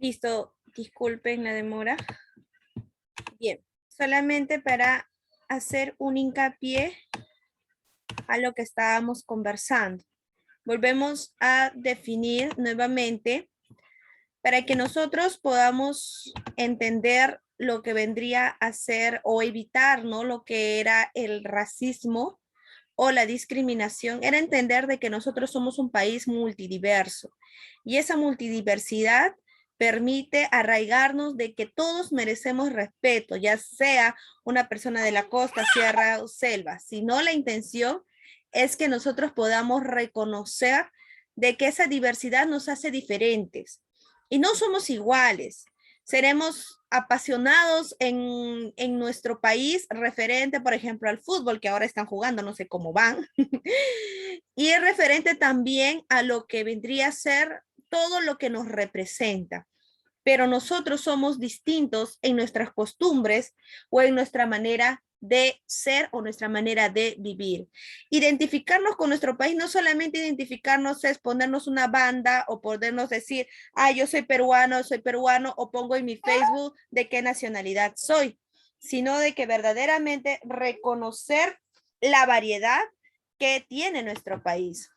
Listo, disculpen la demora. Bien, solamente para hacer un hincapié a lo que estábamos conversando. Volvemos a definir nuevamente para que nosotros podamos entender lo que vendría a ser o evitar, ¿no? Lo que era el racismo o la discriminación, era entender de que nosotros somos un país multidiverso y esa multidiversidad permite arraigarnos de que todos merecemos respeto, ya sea una persona de la costa, sierra o selva, sino la intención es que nosotros podamos reconocer de que esa diversidad nos hace diferentes y no somos iguales. Seremos apasionados en nuestro país referente, por ejemplo, al fútbol que ahora están jugando, no sé cómo van, y es referente también a lo que vendría a ser todo lo que nos representa. Pero nosotros somos distintos en nuestras costumbres o en nuestra manera de ser o nuestra manera de vivir. Identificarnos con nuestro país, no solamente identificarnos es ponernos una banda o podernos decir, ah, yo soy peruano, o pongo en mi Facebook de qué nacionalidad soy, sino de que verdaderamente reconocer la variedad que tiene nuestro país.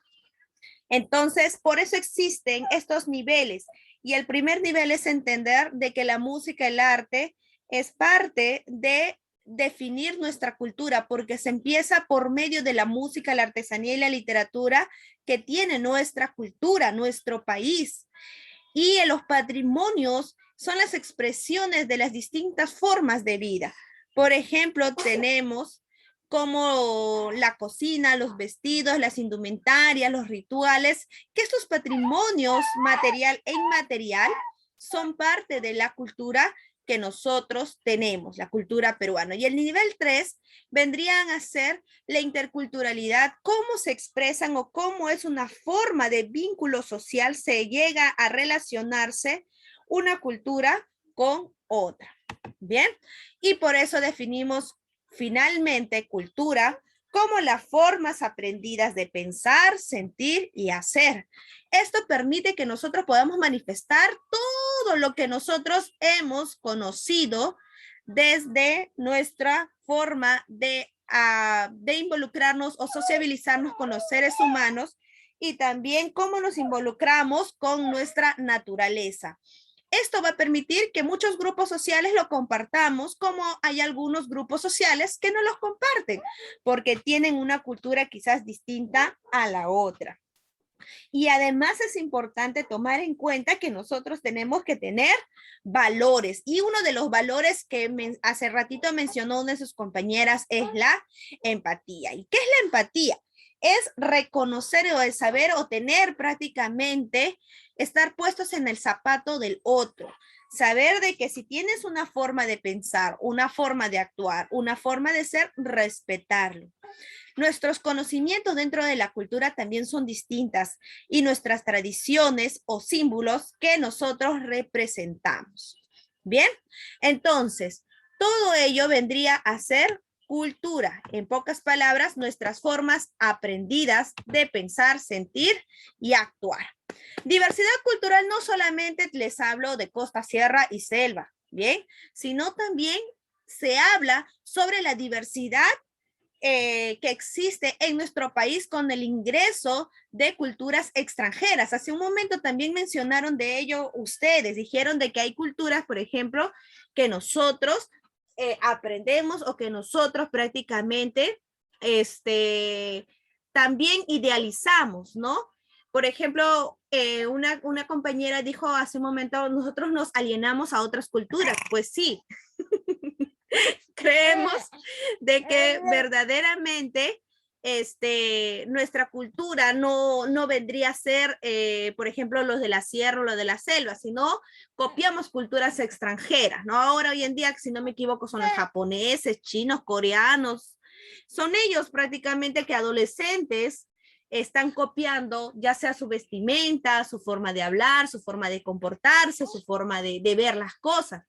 Entonces, por eso existen estos niveles. Y el primer nivel es entender de que la música, el arte, es parte de definir nuestra cultura, porque se empieza por medio de la música, la artesanía y la literatura que tiene nuestra cultura, nuestro país. Y en los patrimonios son las expresiones de las distintas formas de vida. Por ejemplo, tenemos como la cocina, los vestidos, las indumentarias, los rituales, que estos patrimonios material e inmaterial son parte de la cultura que nosotros tenemos, la cultura peruana. Y el nivel 3 vendrían a ser la interculturalidad, cómo se expresan o cómo es una forma de vínculo social, se llega a relacionarse una cultura con otra. Bien, y por eso definimos finalmente cultura como las formas aprendidas de pensar, sentir y hacer. Esto permite que nosotros podamos manifestar todo lo que nosotros hemos conocido desde nuestra forma de involucrarnos o sociabilizarnos con los seres humanos y también cómo nos involucramos con nuestra naturaleza. Esto va a permitir que muchos grupos sociales lo compartamos, como hay algunos grupos sociales que no los comparten, porque tienen una cultura quizás distinta a la otra. Y además es importante tomar en cuenta que nosotros tenemos que tener valores. Y uno de los valores que hace ratito mencionó una de sus compañeras es la empatía. ¿Y qué es la empatía? Es reconocer o el saber o tener prácticamente, estar puestos en el zapato del otro. Saber de que si tienes una forma de pensar, una forma de actuar, una forma de ser, respetarlo. Nuestros conocimientos dentro de la cultura también son distintas y nuestras tradiciones o símbolos que nosotros representamos. Bien, entonces, todo ello vendría a ser cultura. En pocas palabras, nuestras formas aprendidas de pensar, sentir y actuar. Diversidad cultural no solamente les hablo de costa, sierra y selva, bien, sino también se habla sobre la diversidad que existe en nuestro país con el ingreso de culturas extranjeras. Hace un momento también mencionaron de ello ustedes, dijeron de que hay culturas, por ejemplo, que nosotros aprendemos o que nosotros prácticamente también idealizamos, ¿no? Por ejemplo, una compañera dijo hace un momento, nosotros nos alienamos a otras culturas. Pues sí, creemos de que verdaderamente nuestra cultura no vendría a ser, por ejemplo, los de la sierra o los de la selva, sino copiamos culturas extranjeras, ¿no? Ahora, hoy en día, si no me equivoco, son los japoneses, chinos, coreanos, son ellos prácticamente que adolescentes están copiando ya sea su vestimenta, su forma de hablar, su forma de comportarse, su forma de ver las cosas.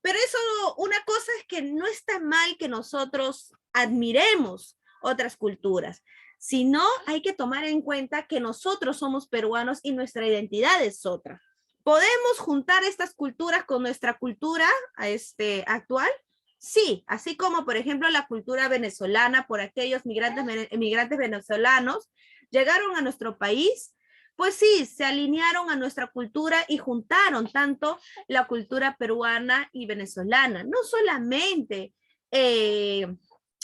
Pero eso, una cosa es que no está mal que nosotros admiremos otras culturas, sino hay que tomar en cuenta que nosotros somos peruanos y nuestra identidad es otra. ¿Podemos juntar estas culturas con nuestra cultura actual? Sí, así como por ejemplo la cultura venezolana, por aquellos migrantes venezolanos llegaron a nuestro país, pues sí, se alinearon a nuestra cultura y juntaron tanto la cultura peruana y venezolana, no solamente en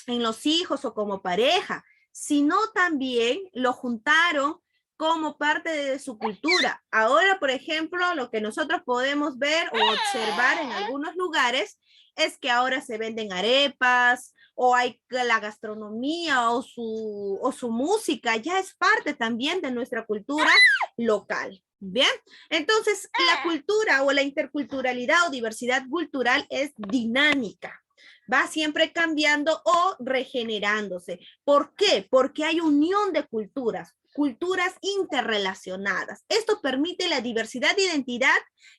los hijos o como pareja, sino también lo juntaron como parte de su cultura. Ahora, por ejemplo, lo que nosotros podemos ver o observar en algunos lugares es que ahora se venden arepas o hay la gastronomía o su música ya es parte también de nuestra cultura local. Bien, entonces la cultura o la interculturalidad o diversidad cultural es dinámica, va siempre cambiando o regenerándose. ¿Por qué? Porque hay unión de culturas, culturas interrelacionadas. Esto permite la diversidad de identidad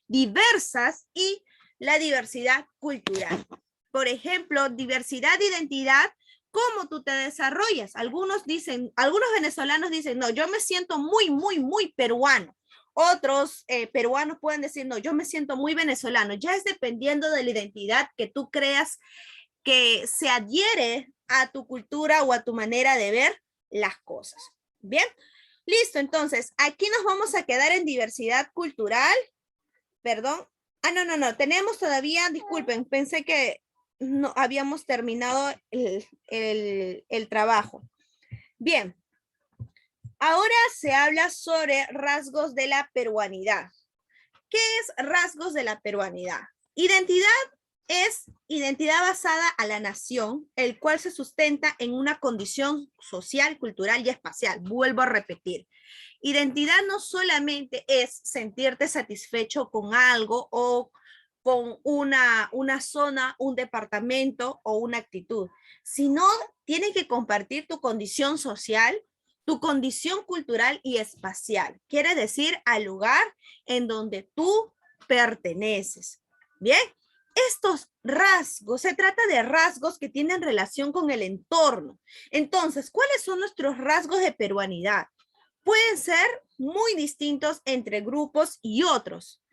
diversas y la diversidad cultural. Por ejemplo, diversidad de identidad, ¿cómo tú te desarrollas? Algunos venezolanos dicen, no, yo me siento muy, muy, muy peruano. Otros peruanos pueden decir, no, yo me siento muy venezolano. Ya es dependiendo de la identidad que tú creas que se adhiere a tu cultura o a tu manera de ver las cosas. Bien, listo. Entonces, aquí nos vamos a quedar en diversidad cultural. Perdón. No. Tenemos todavía, disculpen, pensé que no habíamos terminado el trabajo. Bien. Ahora se habla sobre rasgos de la peruanidad. ¿Qué es rasgos de la peruanidad? Identidad es identidad basada a la nación, el cual se sustenta en una condición social, cultural y espacial. Vuelvo a repetir. Identidad no solamente es sentirte satisfecho con algo o con una zona, un departamento o una actitud, sino tienes que compartir tu condición social, tu condición cultural y espacial. Quiere decir al lugar en donde tú perteneces. Bien, estos rasgos, se trata de rasgos que tienen relación con el entorno. Entonces, ¿cuáles son nuestros rasgos de peruanidad? Pueden ser muy distintos entre grupos y otros,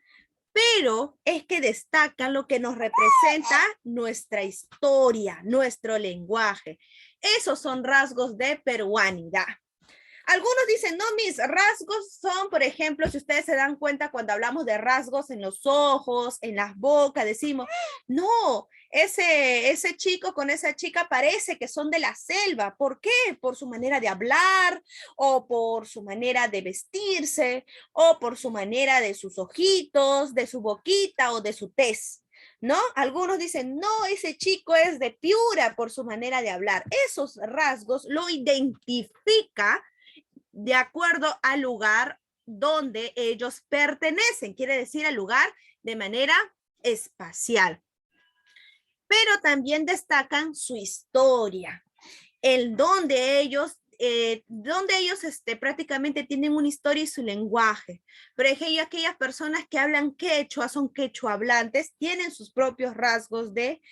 pero es que destacan lo que nos representa nuestra historia, nuestro lenguaje. Esos son rasgos de peruanidad. Algunos dicen, no, mis rasgos son, por ejemplo, si ustedes se dan cuenta cuando hablamos de rasgos en los ojos, en las bocas, decimos, no, ese chico con esa chica parece que son de la selva. ¿Por qué? Por su manera de hablar, o por su manera de vestirse, o por su manera de sus ojitos, de su boquita o de su tez. ¿No? Algunos dicen, no, ese chico es de Piura por su manera de hablar. Esos rasgos lo identifica de acuerdo al lugar donde ellos pertenecen, quiere decir al lugar de manera espacial. Pero también destacan su historia, el donde ellos prácticamente tienen una historia y su lenguaje. Por ejemplo, aquellas personas que hablan quechua, son quechua hablantes, tienen sus propios rasgos de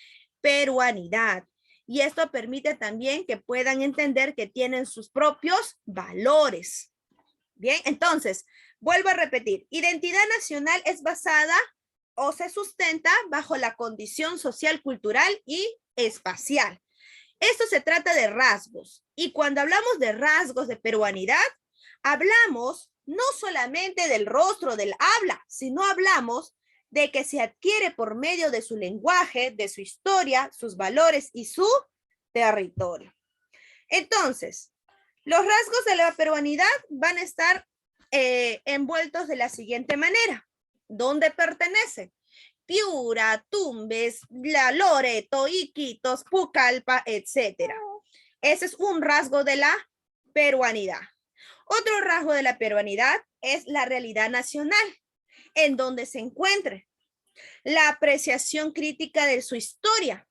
peruanidad. Y esto permite también que puedan entender que tienen sus propios valores. Bien, entonces, vuelvo a repetir, identidad nacional es basada o se sustenta bajo la condición social, cultural y espacial. Esto se trata de rasgos. Y cuando hablamos de rasgos de peruanidad, hablamos no solamente del rostro, del habla, sino hablamos de que se adquiere por medio de su lenguaje, de su historia, sus valores y su territorio. Entonces, los rasgos de la peruanidad van a estar envueltos de la siguiente manera. ¿Dónde pertenece? Piura, Tumbes, La Loreto, Iquitos, Pucallpa, etc. Ese es un rasgo de la peruanidad. Otro rasgo de la peruanidad es la realidad nacional, en donde se encuentre la apreciación crítica de su historia,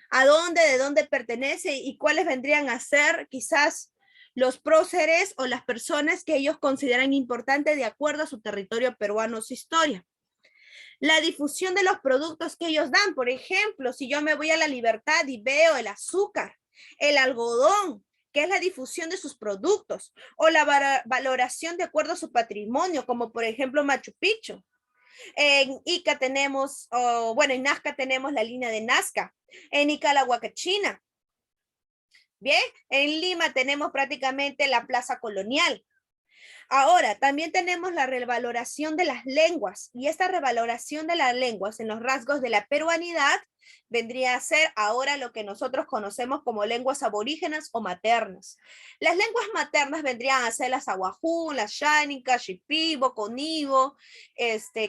a dónde, de dónde pertenece y cuáles vendrían a ser quizás los próceres o las personas que ellos consideran importantes de acuerdo a su territorio peruano, su historia. La difusión de los productos que ellos dan, por ejemplo, si yo me voy a La Libertad y veo el azúcar, el algodón, que es la difusión de sus productos, o la valoración de acuerdo a su patrimonio, como por ejemplo Machu Picchu. En Ica tenemos, bueno, en Nazca tenemos la línea de Nazca. En Ica la Huacachina. Bien, en Lima tenemos prácticamente la Plaza Colonial. Ahora, también tenemos la revaloración de las lenguas y esta revaloración de las lenguas en los rasgos de la peruanidad vendría a ser ahora lo que nosotros conocemos como lenguas aborígenes o maternas. Las lenguas maternas vendrían a ser las aguajún, las xánica, shipibo, conibo,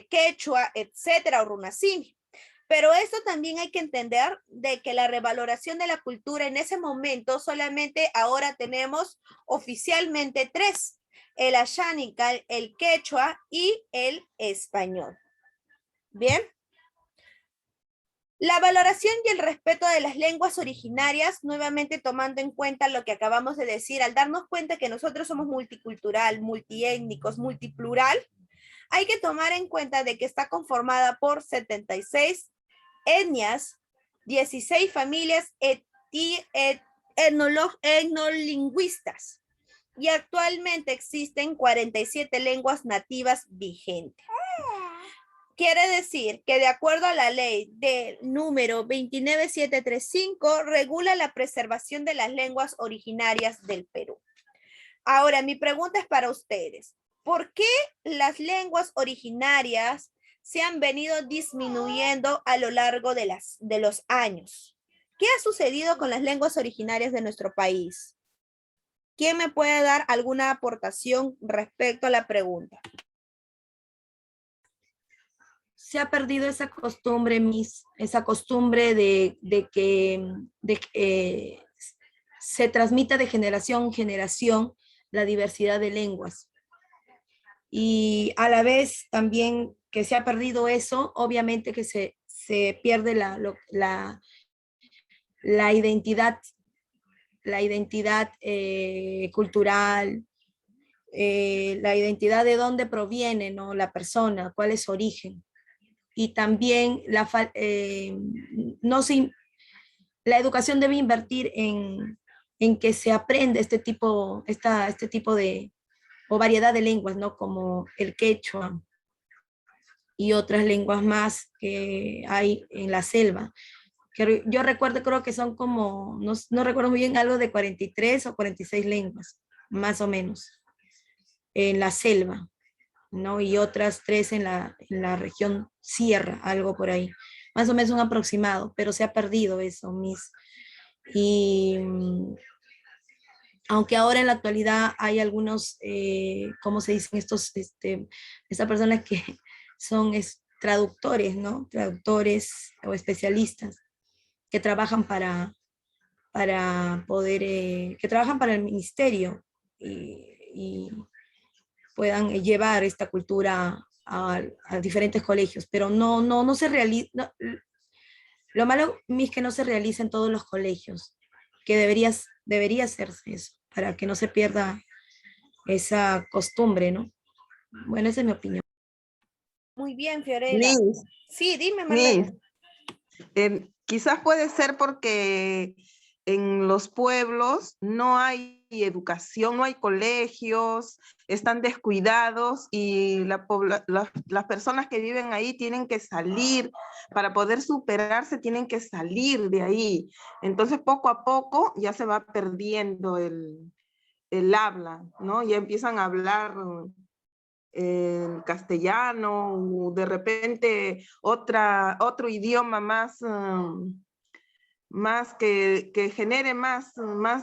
quechua, etcétera, o runacini. Pero esto también hay que entender de que la revaloración de la cultura en ese momento solamente ahora tenemos oficialmente tres: el ayánica, el quechua y el español. Bien. La valoración y el respeto de las lenguas originarias, nuevamente tomando en cuenta lo que acabamos de decir, al darnos cuenta que nosotros somos multicultural, multiétnicos, multiplural, hay que tomar en cuenta de que está conformada por 76 etnias, 16 familias etnolingüistas y actualmente existen 47 lenguas nativas vigentes. Quiere decir que de acuerdo a la ley del número 29735 regula la preservación de las lenguas originarias del Perú. Ahora, mi pregunta es para ustedes. ¿Por qué las lenguas originarias se han venido disminuyendo a lo largo de los años? ¿Qué ha sucedido con las lenguas originarias de nuestro país? ¿Quién me puede dar alguna aportación respecto a la pregunta? Se ha perdido esa costumbre, esa costumbre de que se transmita de generación en generación la diversidad de lenguas. Y a la vez también que se ha perdido eso, obviamente que se pierde la identidad cultural, la identidad de dónde proviene, ¿no? La persona, cuál es su origen. Y también la educación debe invertir en que se aprenda este tipo de, o variedad de lenguas, ¿no? Como el quechua y otras lenguas más que hay en la selva. Que yo recuerdo, creo que son como, no recuerdo muy bien, algo de 43 o 46 lenguas, más o menos, en la selva, ¿no? Y otras 3 en la región sierra, algo por ahí. Más o menos un aproximado, pero se ha perdido eso, Y aunque ahora en la actualidad hay algunos, ¿cómo se dicen estas personas que son traductores, ¿no? Traductores o especialistas que trabajan para poder, que trabajan para el ministerio y puedan llevar esta cultura a diferentes colegios, pero no se realiza, lo malo es que no se realiza en todos los colegios, que debería hacerse eso, para que no se pierda esa costumbre, ¿no? Bueno, esa es mi opinión. Muy bien, Fiorella. Miss, Sí, dime, Miss, Marlene. quizás puede ser porque en los pueblos no hay educación, no hay colegios, están descuidados y las personas que viven ahí tienen que salir, para poder superarse tienen que salir de ahí. Entonces poco a poco ya se va perdiendo el habla, ¿no? Ya empiezan a hablar en castellano, o de repente otro idioma más, más que genere más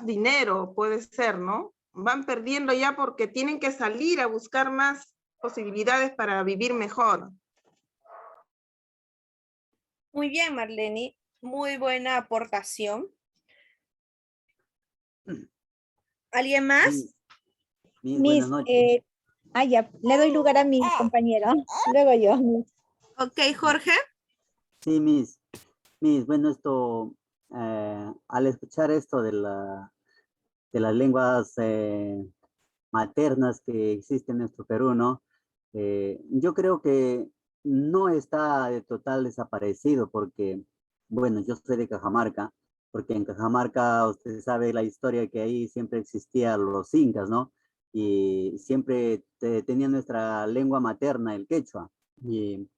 dinero, puede ser, ¿no? Van perdiendo ya porque tienen que salir a buscar más posibilidades para vivir mejor. Muy bien, Marlene. Muy buena aportación. ¿Alguien más? Buenas noches. Ya, le doy lugar a mi compañero. Luego yo. Ok, Jorge. Sí, bueno, al escuchar esto de las lenguas maternas que existen en nuestro Perú, ¿no? Yo creo que no está de total desaparecido porque, bueno, yo soy de Cajamarca, porque en Cajamarca usted sabe la historia que ahí siempre existían los incas, ¿no? Y siempre tenían nuestra lengua materna, el quechua. Y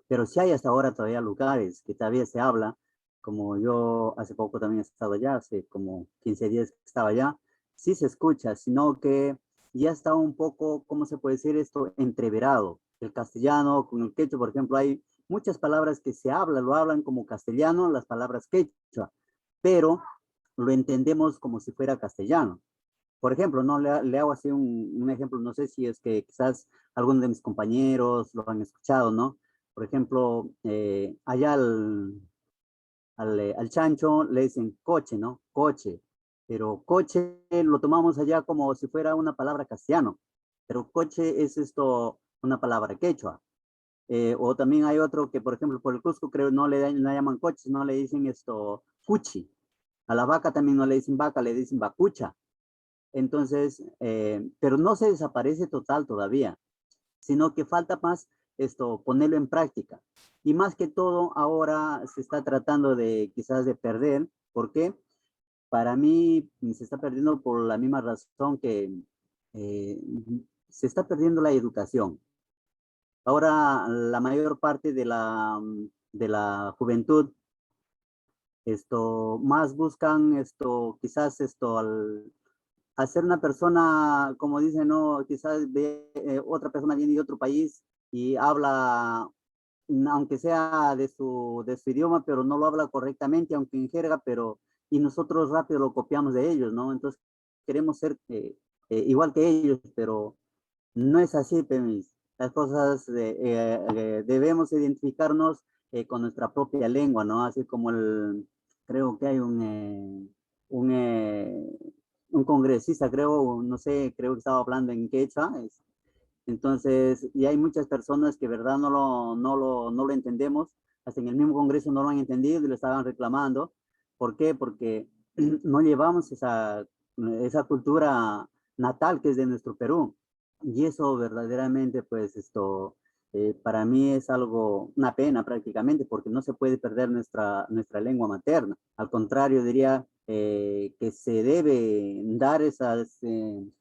pero sí hay hasta ahora todavía lugares que todavía se habla, como yo hace poco también he estado allá, hace como 15 días que estaba allá, sí se escucha, sino que ya está un poco, ¿cómo se puede decir esto? Entreverado. El castellano con el quechua, por ejemplo, hay muchas palabras que se hablan, lo hablan como castellano, las palabras quechua, pero lo entendemos como si fuera castellano. Por ejemplo, no le hago así un ejemplo, no sé si es que quizás algunos de mis compañeros lo han escuchado, ¿no? Por ejemplo, allá al chancho le dicen coche, ¿no? Coche, pero coche lo tomamos allá como si fuera una palabra castellano, pero coche es esto una palabra quechua. O también hay otro que, por ejemplo, por el Cusco creo no le llaman coches, no le dicen esto cuchi. A la vaca también no le dicen vaca, le dicen vacucha. Entonces, pero no se desaparece total todavía, sino que falta más esto, ponerlo en práctica. Y más que todo, ahora se está tratando de quizás de perder. ¿Por qué? Para mí se está perdiendo por la misma razón que eh, se está perdiendo la educación. Ahora la mayor parte de la juventud esto más buscan esto quizás esto al ser una persona, como dicen, no, quizás ve, otra persona viene de otro país y habla, aunque sea de su idioma, pero no lo habla correctamente, aunque en jerga, pero, y nosotros rápido lo copiamos de ellos, ¿no? Entonces queremos ser igual que ellos, pero no es así, Pemis. Las cosas, debemos identificarnos con nuestra propia lengua, ¿no? Así como creo que hay un un congresista, creo, no sé, creo que estaba hablando en quechua. Entonces, y hay muchas personas que, verdad, no lo entendemos. Hasta en el mismo congreso no lo han entendido y lo estaban reclamando. ¿Por qué? Porque no llevamos esa cultura natal que es de nuestro Perú. Y eso verdaderamente, pues, para mí es algo, una pena prácticamente, porque no se puede perder nuestra lengua materna. Al contrario, diría que se debe dar en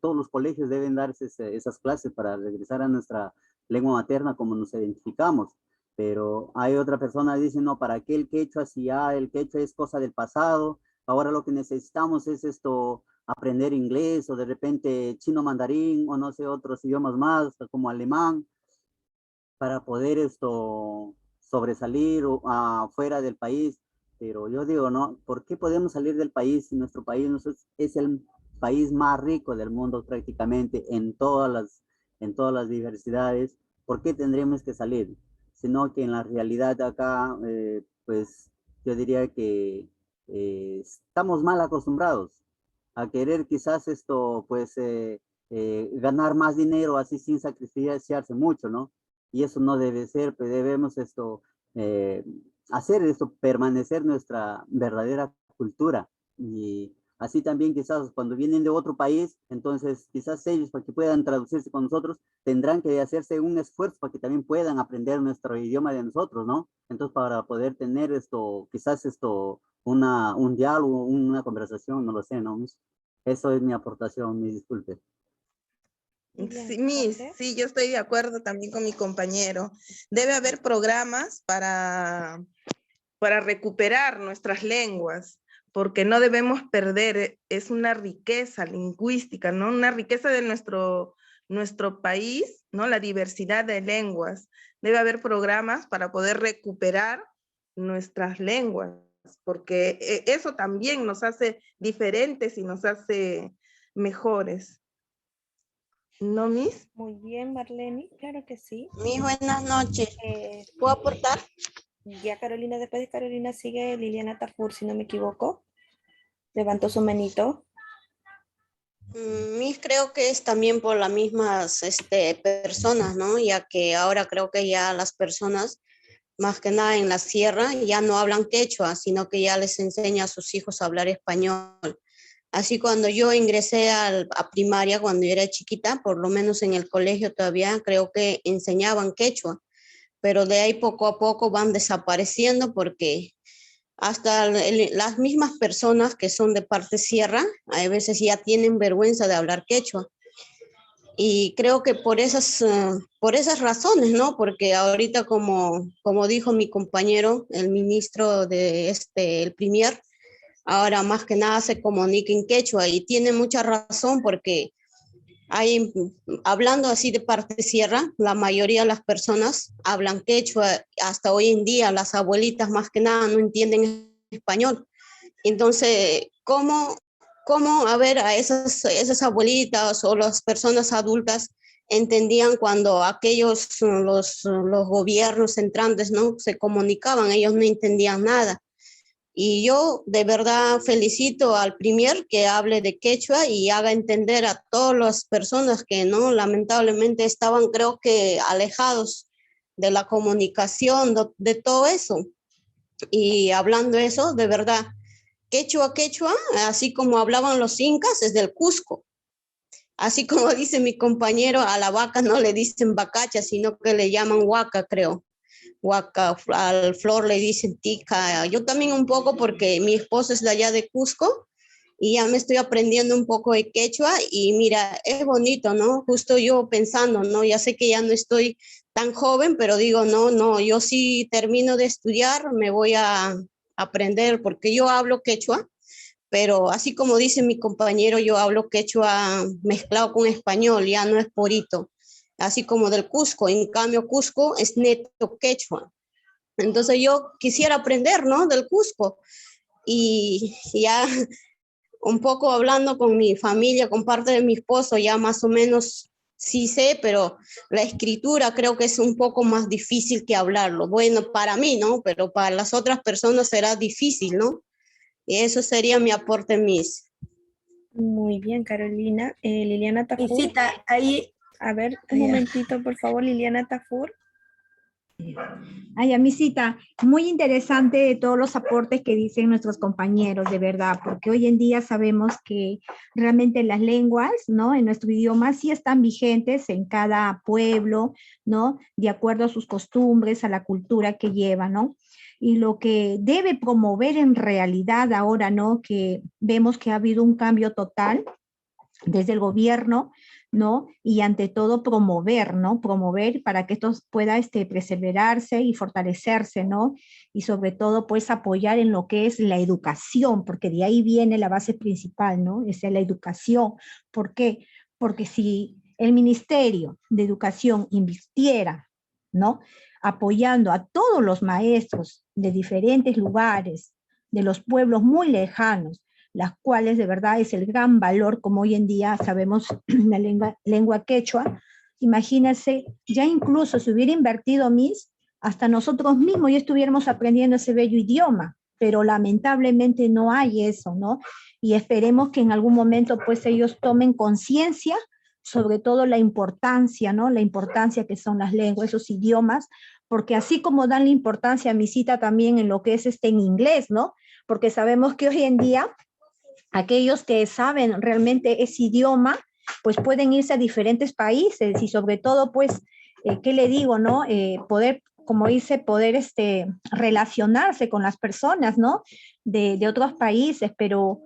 todos los colegios deben darse esas clases para regresar a nuestra lengua materna como nos identificamos. Pero hay otra persona que dice, no, ¿para qué el quechua si ya el quechua es cosa del pasado? Ahora lo que necesitamos es aprender inglés o de repente chino mandarín o no sé, otros idiomas más como alemán para poder sobresalir afuera del país. Pero yo digo, ¿no? ¿Por qué podemos salir del país si nuestro país es el país más rico del mundo prácticamente en todas las diversidades? ¿Por qué tendríamos que salir? Sino que en la realidad acá, pues yo diría que estamos mal acostumbrados a querer quizás pues ganar más dinero así sin sacrificarse mucho, ¿no? Y eso no debe ser, pues debemos eh, hacer esto, permanecer nuestra verdadera cultura. Y así también quizás cuando vienen de otro país, entonces quizás ellos para que puedan traducirse con nosotros, tendrán que hacerse un esfuerzo para que también puedan aprender nuestro idioma de nosotros, ¿no? Entonces para poder tener quizás un diálogo, una conversación, no lo sé, ¿no? Eso es mi aportación, mi disculpe. Sí, Jorge. sí, yo estoy de acuerdo también con mi compañero. Debe haber programas para recuperar nuestras lenguas, porque no debemos perder, es una riqueza lingüística, ¿no? Una riqueza de nuestro país, ¿no? La diversidad de lenguas. Debe haber programas para poder recuperar nuestras lenguas, porque eso también nos hace diferentes y nos hace mejores. ¿No, Miss? Muy bien, Marlene, claro que sí. Mis buenas noches. Eh, ¿Puedo aportar? ya Carolina, después de Carolina sigue Liliana Tafur, si no me equivoco. Levantó su manito. Mis creo que es también por las mismas personas, ¿no? Ya que ahora creo que ya las personas, más que nada en la sierra, ya no hablan quechua, sino que ya les enseña a sus hijos a hablar español. Así cuando yo ingresé a primaria, cuando yo era chiquita, por lo menos en el colegio todavía creo que enseñaban quechua, pero de ahí poco a poco van desapareciendo porque hasta las mismas personas que son de parte sierra, a veces ya tienen vergüenza de hablar quechua. Y creo que por esas razones, ¿no? Porque ahorita, como dijo mi compañero, el ministro el premier, ahora más que nada se comunica en quechua y tiene mucha razón porque hablando así de parte sierra, la mayoría de las personas hablan quechua, hasta hoy en día las abuelitas más que nada no entienden español. Entonces, ¿cómo a ver, a esas abuelitas o las personas adultas entendían cuando los gobiernos entrantes, ¿no? Se comunicaban, ellos no entendían nada. Y yo de verdad felicito al premier que hable de quechua y haga entender a todas las personas que no, lamentablemente estaban, creo que, alejados de la comunicación, de todo eso. Y hablando de eso, de verdad, quechua, así como hablaban los incas, es del Cusco. Así como dice mi compañero, a la vaca no le dicen vacacha, sino que le llaman huaca, creo. Huaca, al flor le dicen tica. Yo también un poco porque mi esposo es de allá de Cusco y ya me estoy aprendiendo un poco de quechua y mira, es bonito, ¿no? Justo yo pensando, ¿no? Ya sé que ya no estoy tan joven, pero digo, no, yo sí termino de estudiar, me voy a aprender porque yo hablo quechua, pero así como dice mi compañero, yo hablo quechua mezclado con español, ya no es porito, así como del Cusco. En cambio, Cusco es neto quechua. Entonces yo quisiera aprender, ¿no? Del Cusco. Y ya un poco hablando con mi familia, con parte de mi esposo, ya más o menos sí sé, pero la escritura creo que es un poco más difícil que hablarlo. Bueno, para mí, ¿no? Pero para las otras personas será difícil, ¿no? Y eso sería mi aporte, Miss. Muy bien, Carolina. Liliana Tafur. Visita, ahí, A ver, un momentito, por favor, Liliana Tafur. Ay, Amisita, muy interesante todos los aportes que dicen nuestros compañeros, de verdad, porque hoy en día sabemos que realmente las lenguas, ¿no? En nuestro idioma sí están vigentes en cada pueblo, ¿no? De acuerdo a sus costumbres, a la cultura que llevan, ¿no? Y lo que debe promover en realidad ahora, ¿no? Que vemos que ha habido un cambio total desde el gobierno, ¿no? Y ante todo promover, ¿no? Promover para que esto pueda perseverarse y fortalecerse, ¿no? Y sobre todo, pues, apoyar en lo que es la educación, porque de ahí viene la base principal, ¿no? Es la educación. ¿Por qué? Porque si el Ministerio de Educación invirtiera, ¿no? Apoyando a todos los maestros de diferentes lugares, de los pueblos muy lejanos, las cuales de verdad es el gran valor, como hoy en día sabemos la lengua quechua. Imagínense, ya incluso si hubiera invertido hasta nosotros mismos ya estuviéramos aprendiendo ese bello idioma, pero lamentablemente no hay eso, ¿no? Y esperemos que en algún momento pues ellos tomen conciencia sobre todo la importancia, ¿no? La importancia que son las lenguas, esos idiomas, porque así como dan la importancia a mi cita también en lo que es en inglés, ¿no? Porque sabemos que hoy en día aquellos que saben realmente ese idioma, pues pueden irse a diferentes países y sobre todo, pues, ¿qué le digo, no? Poder, como dice, poder relacionarse con las personas, ¿no? De otros países, pero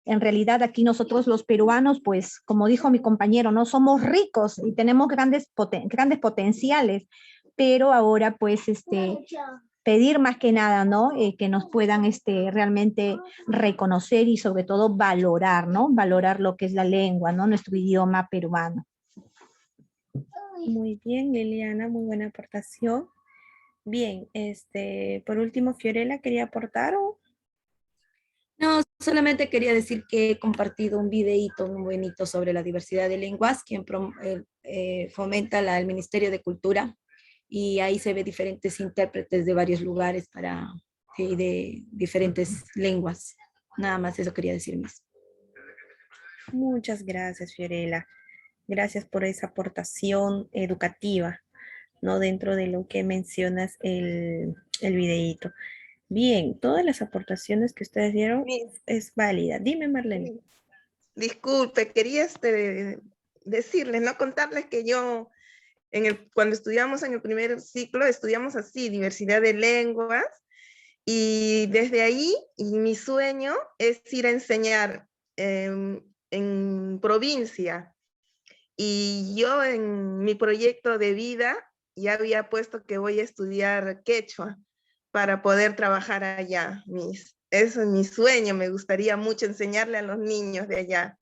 en realidad aquí nosotros los peruanos, pues, como dijo mi compañero, no somos ricos y tenemos grandes potenciales, pero ahora, pues, pedir más que nada, ¿no? Que nos puedan realmente reconocer y sobre todo valorar, ¿no? Valorar lo que es la lengua, ¿no? Nuestro idioma peruano. Muy bien, Liliana, muy buena aportación. Bien, por último, Fiorella, ¿quería aportar o? no, solamente quería decir que he compartido un videíto muy bonito sobre la diversidad de lenguas, quien fomenta el Ministerio de Cultura, y ahí se ve diferentes intérpretes de varios lugares de diferentes lenguas. Nada más eso quería decir, Miss. Muchas gracias, Fiorella. Gracias por esa aportación educativa, ¿no? Dentro de lo que mencionas el videíto. Bien, todas las aportaciones que ustedes dieron es válida. Dime, Marlene. Disculpe, quería decirles, no contarles que yo cuando estudiamos en el primer ciclo, estudiamos así, diversidad de lenguas, y desde ahí mi sueño es ir a enseñar en provincia. Y yo en mi proyecto de vida ya había puesto que voy a estudiar quechua para poder trabajar allá. Eso es mi sueño, me gustaría mucho enseñarle a los niños de allá.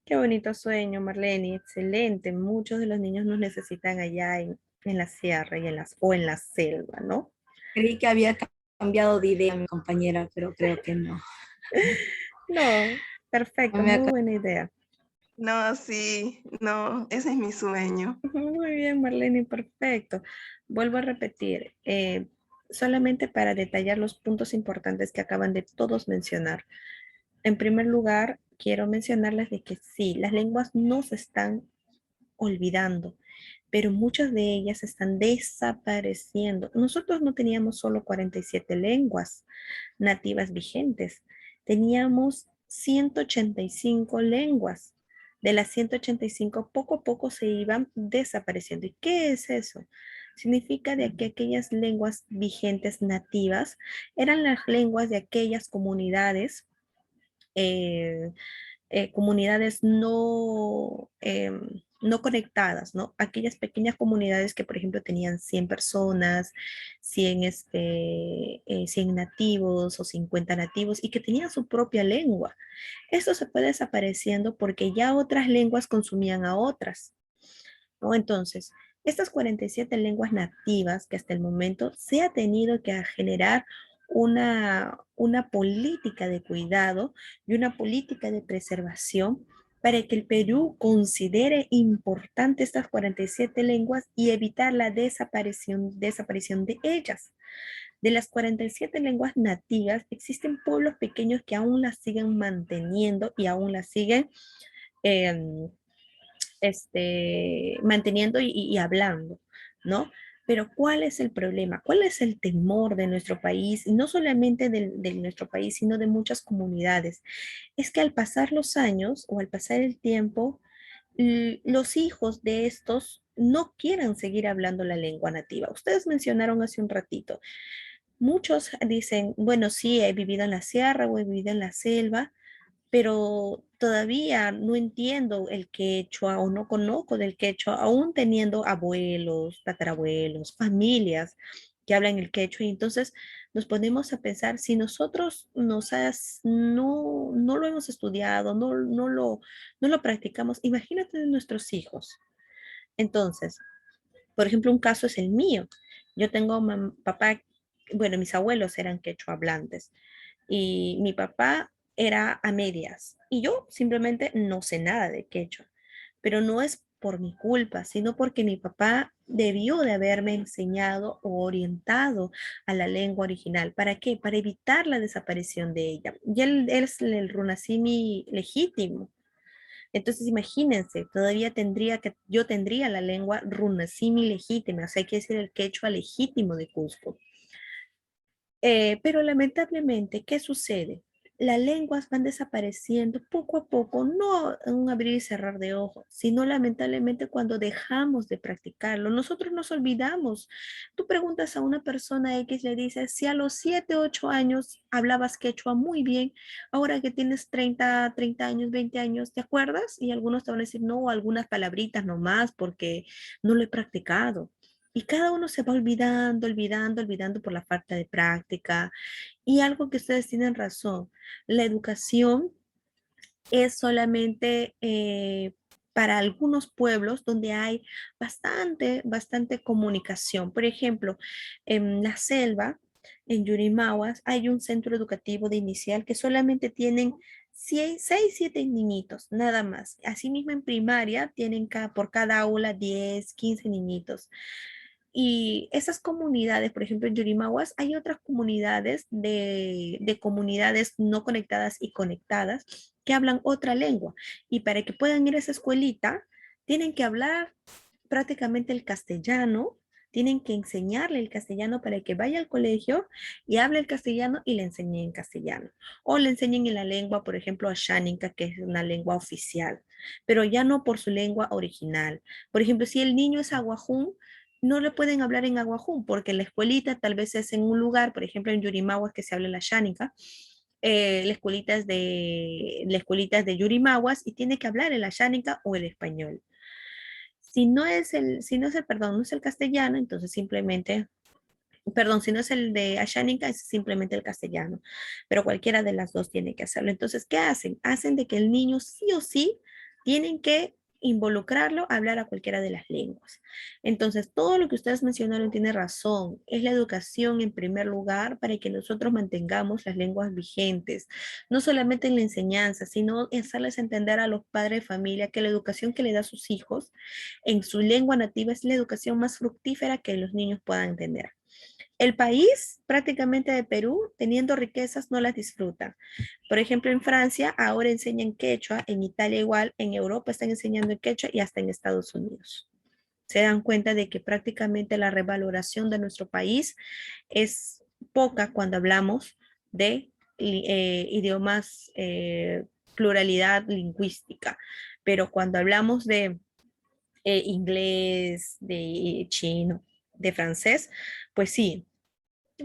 Qué bonito sueño, Marlene, excelente. Muchos de los niños nos necesitan allá en la sierra y o en la selva, ¿no? Creí que había cambiado de idea mi compañera, pero creo que no. No, perfecto, No me muy acaba- buena idea. No, sí, no, ese es mi sueño. Muy bien, Marlene, perfecto. Vuelvo a repetir, solamente para detallar los puntos importantes que acaban de todos mencionar. En primer lugar, quiero mencionarles de que sí, las lenguas no se están olvidando, pero muchas de ellas están desapareciendo. Nosotros no teníamos solo 47 lenguas nativas vigentes, teníamos 185 lenguas. De las 185, poco a poco se iban desapareciendo. ¿Y qué es eso? Significa de que aquellas lenguas vigentes nativas eran las lenguas de aquellas comunidades eh, comunidades no conectadas, ¿no? Aquellas pequeñas comunidades que, por ejemplo, tenían 100 personas, 100 nativos o 50 nativos y que tenían su propia lengua. Esto se fue desapareciendo porque ya otras lenguas consumían a otras, ¿no? Entonces, estas 47 lenguas nativas que hasta el momento se ha tenido que generar una política de cuidado y una política de preservación para que el Perú considere importante estas 47 lenguas y evitar la desaparición de ellas. De las 47 lenguas nativas, existen pueblos pequeños que aún las siguen manteniendo y aún las siguen eh, manteniendo y hablando, ¿no? Pero ¿cuál es el problema? ¿Cuál es el temor de nuestro país? Y no solamente de nuestro país, sino de muchas comunidades. Es que al pasar los años o al pasar el tiempo, los hijos de estos no quieran seguir hablando la lengua nativa. Ustedes mencionaron hace un ratito. Muchos dicen, bueno, sí, he vivido en la sierra o he vivido en la selva, pero todavía no entiendo el quechua o no conozco del quechua, aún teniendo abuelos, tatarabuelos, familias que hablan el quechua. Y entonces nos ponemos a pensar, si nosotros no lo hemos estudiado, no lo practicamos, imagínate de nuestros hijos. Entonces, por ejemplo, un caso es el mío. Yo tengo papá, bueno, mis abuelos eran quechua hablantes y mi papá era a medias y yo simplemente no sé nada de quechua, pero no es por mi culpa, sino porque mi papá debió de haberme enseñado o orientado a la lengua original. ¿Para qué? Para evitar la desaparición de ella. Y él es el runasimi legítimo. Entonces, imagínense, yo tendría la lengua runasimi legítima, o sea, quiere decir el quechua legítimo de Cusco. Pero lamentablemente, ¿qué sucede? Las lenguas van desapareciendo poco a poco, no en un abrir y cerrar de ojos, sino lamentablemente cuando dejamos de practicarlo. Nosotros nos olvidamos. Tú preguntas a una persona X, le dices, si a los 7, 8 años hablabas quechua muy bien, ahora que tienes 30 años, 20 años, ¿te acuerdas? Y algunos te van a decir, no, algunas palabritas nomás porque no lo he practicado. Y cada uno se va olvidando por la falta de práctica. Y algo que ustedes tienen razón, la educación es solamente para algunos pueblos donde hay bastante comunicación. Por ejemplo, en la selva, en Yurimaguas, hay un centro educativo de inicial que solamente tienen 6, 7 niñitos, nada más. Asimismo, en primaria tienen por cada aula 10, 15 niñitos. Y esas comunidades, por ejemplo, en Yurimaguas, hay otras comunidades de comunidades no conectadas y conectadas que hablan otra lengua. Y para que puedan ir a esa escuelita, tienen que hablar prácticamente el castellano, tienen que enseñarle el castellano para que vaya al colegio y hable el castellano y le enseñen en castellano. O le enseñen en la lengua, por ejemplo, asháninka, que es una lengua oficial, pero ya no por su lengua original. Por ejemplo, si el niño es aguajún, no le pueden hablar en aguajún porque la escuelita tal vez es en un lugar, por ejemplo, en Yurimaguas que se habla la asháninka, la escuelita es de Yurimaguas y tiene que hablar el asháninka o el español. Si no es perdón, no es el castellano, entonces simplemente, perdón, si no es el de Ashánica, es simplemente el castellano, pero cualquiera de las dos tiene que hacerlo. Entonces, ¿qué hacen? Hacen de que el niño sí o sí tienen que involucrarlo a hablar a cualquiera de las lenguas. Entonces, todo lo que ustedes mencionaron tiene razón. Es la educación en primer lugar para que nosotros mantengamos las lenguas vigentes, no solamente en la enseñanza, sino hacerles entender a los padres de familia que la educación que le da a sus hijos en su lengua nativa es la educación más fructífera que los niños puedan tener. El país prácticamente de Perú, teniendo riquezas, no las disfruta. Por ejemplo, en Francia ahora enseñan quechua, en Italia igual, en Europa están enseñando quechua y hasta en Estados Unidos. Se dan cuenta de que prácticamente la revaloración de nuestro país es poca cuando hablamos de idiomas, pluralidad lingüística, pero cuando hablamos de inglés, de chino, de francés, pues sí,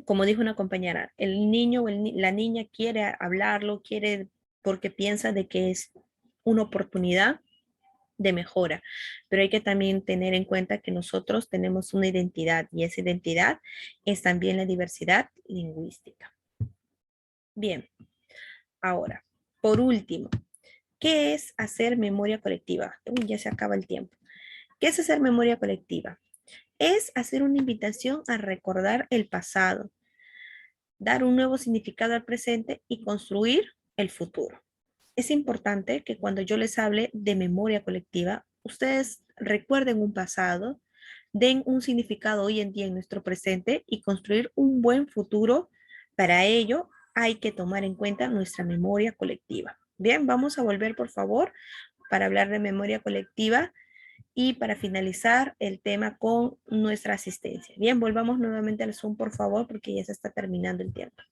como dijo una compañera, el niño o la niña quiere hablarlo, quiere porque piensa de que es una oportunidad de mejora, pero hay que también tener en cuenta que nosotros tenemos una identidad y esa identidad es también la diversidad lingüística. Bien, ahora, por último, ¿qué es hacer memoria colectiva? Uy, ya se acaba el tiempo. ¿Qué es hacer memoria colectiva? Es hacer una invitación a recordar el pasado, dar un nuevo significado al presente y construir el futuro. Es importante que cuando yo les hable de memoria colectiva, ustedes recuerden un pasado, den un significado hoy en día en nuestro presente y construir un buen futuro. Para ello hay que tomar en cuenta nuestra memoria colectiva. Bien, vamos a volver por favor para hablar de memoria colectiva y para finalizar el tema con nuestra asistencia. Bien, volvamos nuevamente al Zoom por favor porque ya se está terminando el tiempo.